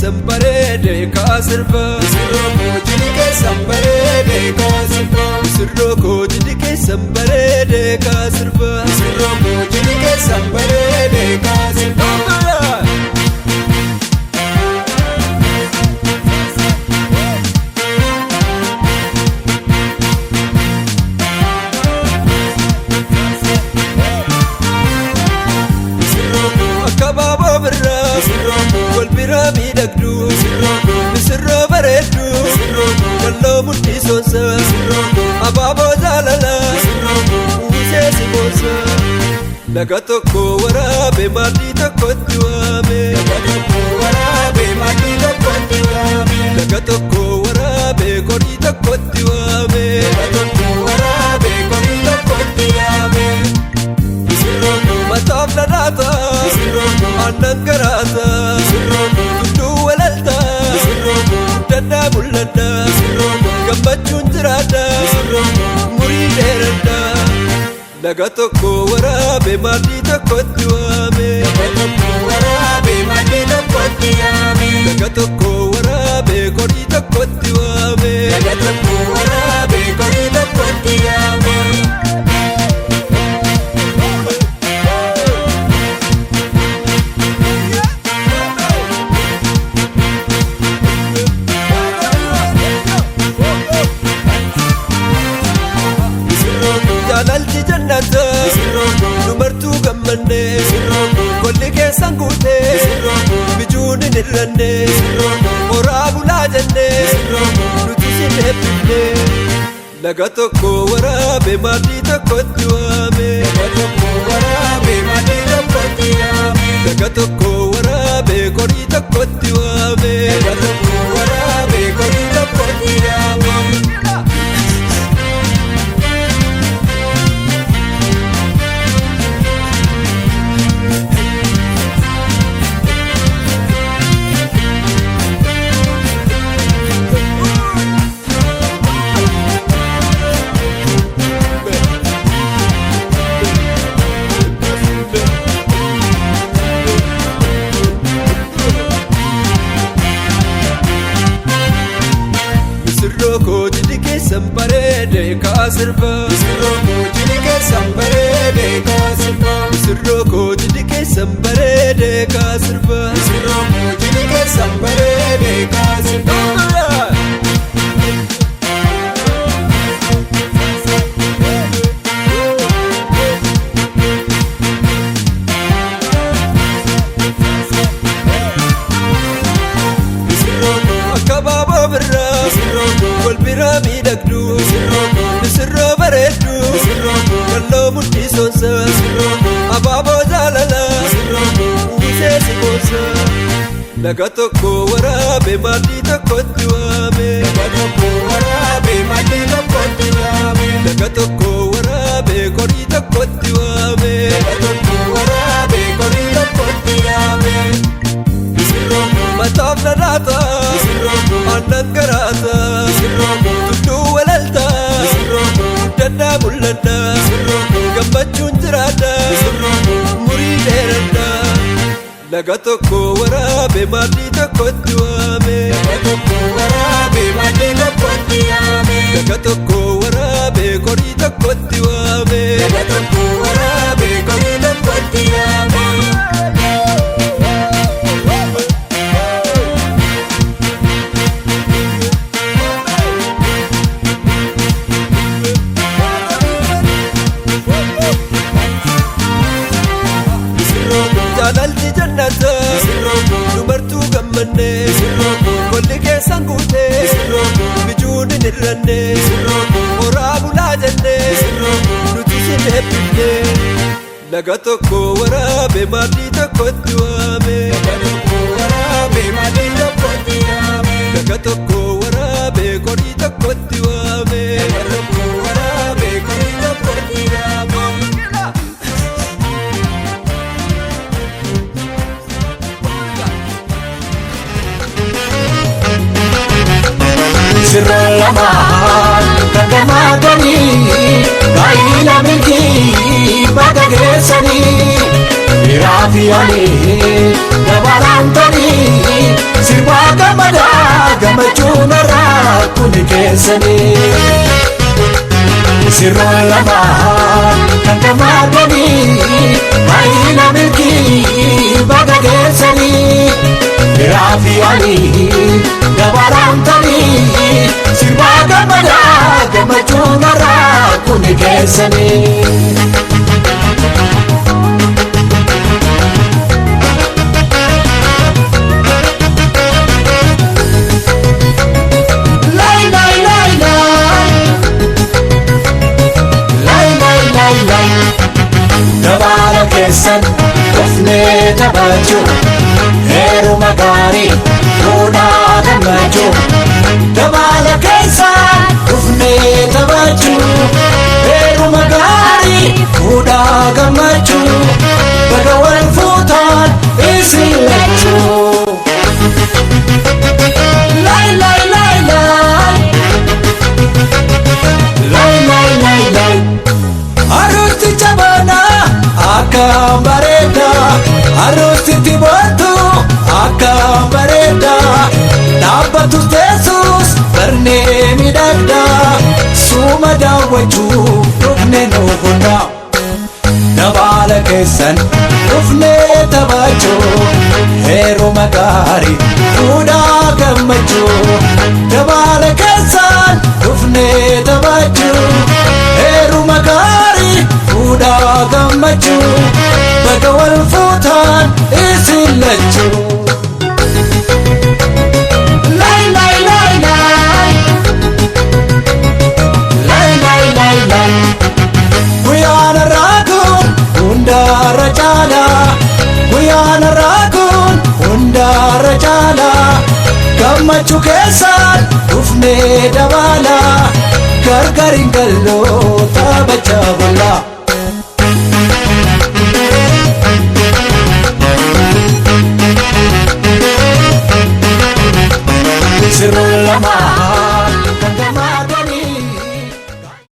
sambarede kasirba sirroko jilike sambarede kasirba sirroko jilike sambarede kasirba sirroko jilike sambarede kasirba Ababo zalala use simosa Naga tokko warabe madi tokkotti waame Naga tokko warabe madi tokkotti waame Naga tokko warabe kori tokkotti waame Naga tokko warabe kori tokkotti waame Sirrooko mataaf ladhaata Sirrooko aannan garaata Sirrooko tulluu walalta Sirrooko guddadhaa mul'adha Sirrooko gammachuun jiraadha murii dheeradha Naga tokko warabe madi tokkotti waame Naga tokko warabe madi tokkotti waame Naga tokko warabe kori tokkotti waame Naga tokko warabe kori tokkotti waame Numartuu gammanne kolli keessan guute bijuun hin hirranne horaa bulaa jenne nuti sin eebbifne Naga tokko warabe madi tokkotti waame Naga tokko warabe madi tokkotti waame Naga tokko warabe kori tokkotti waame Naga tokko warabe kori tokkotti waame Sirroko jilike sambarede kasirba Sirroko jilike sambarede kasirba Sirroko jilike sambarede kasirba Sirroko jilike sambarede kasirba Ababo zalala use simosa Naga tokko warabe madi tokkotti waame Naga tokko warabe madi tokkotti waame Naga tokko warabe kori tokkotti waame Naga tokko warabe kori tokkotti waame Sirrooko mataaf ladhaata Sirrooko aannan garaata Sirrooko tulluu walalta Sirrooko guddadhaa mul'adha Sirrooko gammachuun jiraadha murii dheeradha Naga tokko warabe madi tokkotti waame Naga tokko warabe madi tokkotti waame Naga tokko warabe kori tokkotti waame Naga tokko warabe kori tokkotti waame Jaalalti jannata Numartuu gammanne kolli keessan guute bijuun hin hirranne horaa bulaa jenne nuti sin eebbifne Naga tokko warabe madi tokkotti waame Naga tokko warabe madi tokkotti waame Naga tokko warabe kori tokkotti waame Naga tokko warabe kori tokkotti waame Sirra lamaan kandamaatanii baay'ina milkii bakka geessanii biraafiyanii dabalantanii sirba keessanii sirroon lamaan kan gammadanii baay'ina milkii baga geessanii biraa fi ani dabalamtanii sirbaa gammadaa gammachuun irraa kuni keessanii. Dabala keessan dhufnee taphachuu heeruma gaarii fuudhaa gammachuu. Dabala keessan dhufnee taphachuu heeruma gaarii fuudhaa gammachuu. Baga wal fuutaan isin lachuu. Lai lai lai lai lai lai lai lai. Arusti chabana akkam bareeda arusti boontu akkam bareeda dhaabbatus teessus barnee miidhagda suma daawwachuu dhufne nu hunda. Dabala keessan dhufnee taphachuu heeruma gaarii fuudhaa gammachuu. Dabala keessan dhufnee taphachuu heeruma gaarii fuudhaa gammachuu. Baga wal fuutaan isin lachuu. Lai lai lai lai lai lai lai lai. Guyyaan irraa kun hundaarra caala guyyaan irraa kun hundaarra caala gammachuu keessan dhufnee dabala gargar hin galloo taphachaa bulla.